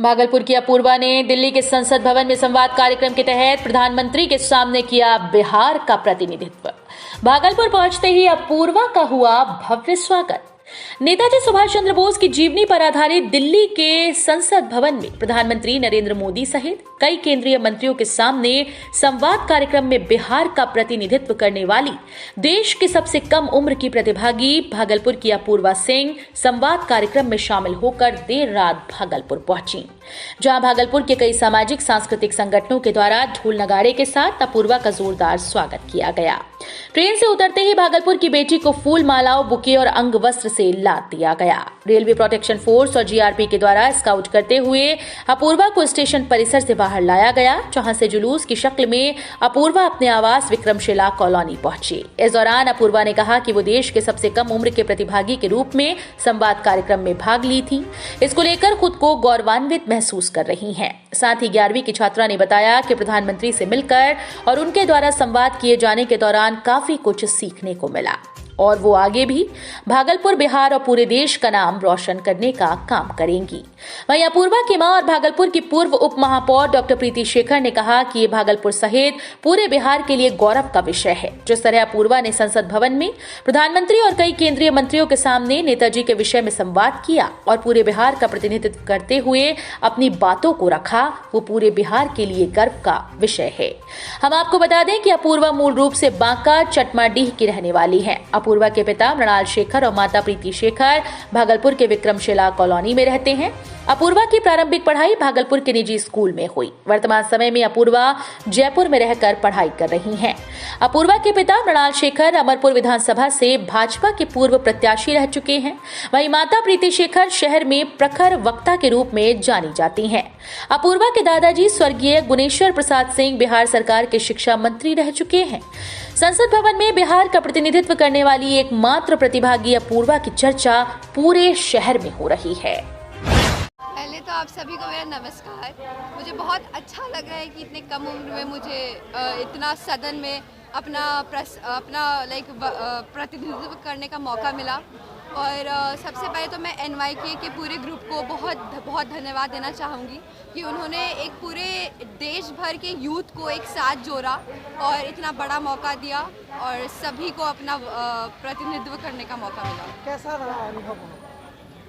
भागलपुर की अपूर्वा ने दिल्ली के संसद भवन में संवाद कार्यक्रम के तहत प्रधानमंत्री के सामने किया बिहार का प्रतिनिधित्व। भागलपुर पहुंचते ही अपूर्वा का हुआ भव्य स्वागत। नेताजी सुभाष चंद्र बोस की जीवनी पर आधारित दिल्ली के संसद भवन में प्रधानमंत्री नरेंद्र मोदी सहित कई केंद्रीय मंत्रियों के सामने संवाद कार्यक्रम में बिहार का प्रतिनिधित्व करने वाली देश की सबसे कम उम्र की प्रतिभागी भागलपुर की अपूर्वा सिंह संवाद कार्यक्रम में शामिल होकर देर रात भागलपुर पहुंची, जहां भागलपुर के कई सामाजिक सांस्कृतिक संगठनों के द्वारा ढोल नगाड़े के साथ अपूर्वा का जोरदार स्वागत किया गया। ट्रेन से उतरते ही भागलपुर की बेटी को फूल मालाओं, बुके और अंग वस्त्र से लाद दिया गया। रेलवे प्रोटेक्शन फोर्स और जीआरपी के द्वारा स्काउट करते हुए अपूर्वा को स्टेशन परिसर से बाहर लाया गया, जहां से जुलूस की शक्ल में अपूर्वा अपने आवास विक्रमशिला कॉलोनी पहुंची। इस दौरान अपूर्वा ने कहा कि वो देश के सबसे कम उम्र के प्रतिभागी के रूप में संवाद कार्यक्रम में भाग ली थी। इसको लेकर खुद को गौरवान्वित महसूस कर रही हैं। साथ ही 11वीं की छात्रा ने बताया कि प्रधानमंत्री से मिलकर और उनके द्वारा संवाद किए जाने के दौरान काफी कुछ सीखने को मिला और वो आगे भी भागलपुर, बिहार और पूरे देश का नाम रोशन करने का काम करेंगी। वहीं अपूर्वा की मां और भागलपुर की पूर्व उप महापौर डॉक्टर प्रीति शेखर ने कहा कि ये भागलपुर सहित पूरे बिहार के लिए गौरव का विषय है। जिस तरह अपूर्वा ने संसद भवन में प्रधानमंत्री और कई केंद्रीय मंत्रियों के सामने नेताजी के विषय में संवाद किया और पूरे बिहार का प्रतिनिधित्व करते हुए अपनी बातों को रखा, वो पूरे बिहार के लिए गर्व का विषय है। हम आपको बता दें कि अपूर्वा मूल रूप से बांका चटमाडीह की रहने वाली है। अपूर्वा के पिता मृणाल शेखर और माता प्रीति शेखर भागलपुर के विक्रमशिला कॉलोनी में रहते हैं। अपूर्वा की प्रारंभिक पढ़ाई भागलपुर के निजी स्कूल में हुई। वर्तमान समय में अपूर्वा जयपुर में रहकर पढ़ाई कर रही हैं। अपूर्वा के पिता मृणाल शेखर अमरपुर विधानसभा से भाजपा के पूर्व प्रत्याशी रह चुके हैं। वहीं माता प्रीति शेखर शहर में प्रखर वक्ता के रूप में जानी जाती हैं। अपूर्वा के दादाजी स्वर्गीय गुणेश्वर प्रसाद सिंह बिहार सरकार के शिक्षा मंत्री रह चुके हैं। संसद भवन में बिहार का प्रतिनिधित्व करने वाली एकमात्र प्रतिभागी अपूर्वा की चर्चा पूरे शहर में हो रही है। पहले तो आप सभी को मेरा नमस्कार। मुझे बहुत अच्छा लग रहा है कि इतने कम उम्र में मुझे इतना सदन में अपना प्रतिनिधित्व करने का मौका मिला। और सबसे पहले तो मैं NYK के पूरे ग्रुप को बहुत बहुत धन्यवाद देना चाहूँगी कि उन्होंने एक पूरे देश भर के यूथ को एक साथ जोड़ा और इतना बड़ा मौका दिया और सभी को अपना प्रतिनिधित्व करने का मौका मिला। कैसा रहा अनुभव?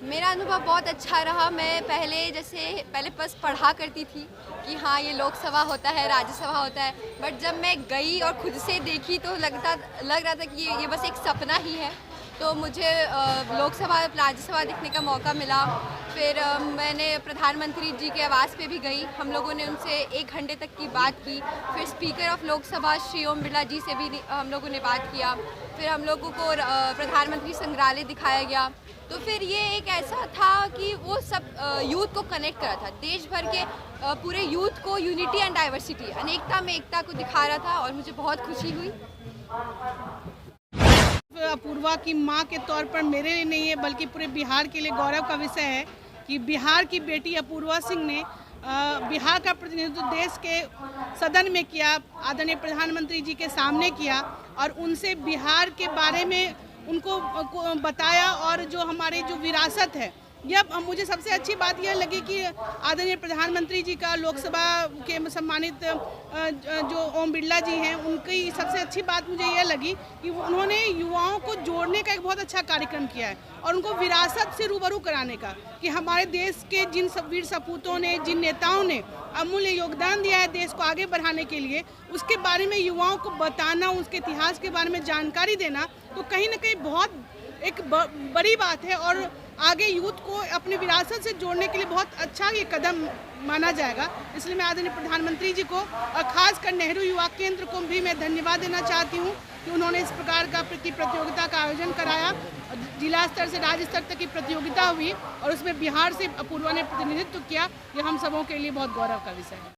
मेरा अनुभव बहुत अच्छा रहा। मैं पहले बस पढ़ा करती थी कि हाँ ये लोकसभा होता है, राज्यसभा होता है, बट जब मैं गई और खुद से देखी तो लग रहा था कि ये बस एक सपना ही है। तो मुझे लोकसभा, राज्यसभा देखने का मौका मिला। फिर मैंने प्रधानमंत्री जी के आवास पे भी गई। हम लोगों ने उनसे 1 घंटे तक की बात की। फिर स्पीकर ऑफ लोकसभा श्री ओम बिरला जी से भी हम लोगों ने बात किया। फिर हम लोगों को प्रधानमंत्री संग्रहालय दिखाया गया। तो फिर ये एक ऐसा था कि वो सब यूथ को कनेक्ट करा था, देश भर के पूरे यूथ को यूनिटी एंड डाइवर्सिटी, अनेकता में एकता को दिखा रहा था और मुझे बहुत खुशी हुई। अपूर्वा की मां के तौर पर मेरे लिए नहीं है बल्कि पूरे बिहार के लिए गौरव का विषय है कि बिहार की बेटी अपूर्वा सिंह ने बिहार का प्रतिनिधित्व देश के सदन में किया, आदरणीय प्रधानमंत्री जी के सामने किया और उनसे बिहार के बारे में उनको बताया। और जो हमारी जो विरासत है, यह मुझे सबसे अच्छी बात यह लगी कि आदरणीय प्रधानमंत्री जी का लोकसभा के सम्मानित जो ओम बिरला जी हैं, उनकी सबसे अच्छी बात मुझे यह लगी कि उन्होंने युवाओं को जोड़ने का एक बहुत अच्छा कार्यक्रम किया है और उनको विरासत से रूबरू कराने का कि हमारे देश के जिन वीर सपूतों ने, जिन नेताओं ने अमूल्य योगदान दिया है देश को आगे बढ़ाने के लिए, उसके बारे में युवाओं को बताना, उसके इतिहास के बारे में जानकारी देना, तो कहीं ना कहीं बहुत एक बड़ी बात है और आगे यूथ को अपनी विरासत से जोड़ने के लिए बहुत अच्छा ये कदम माना जाएगा। इसलिए मैं आदरणीय प्रधानमंत्री जी को और खासकर नेहरू युवा केंद्र को भी मैं धन्यवाद देना चाहती हूँ कि उन्होंने इस प्रकार का प्रतियोगिता का आयोजन कराया। जिला स्तर से राज्य स्तर तक की प्रतियोगिता हुई और उसमें बिहार से अपूर्वा ने प्रतिनिधित्व किया। ये हम सबों के लिए बहुत गौरव का विषय है।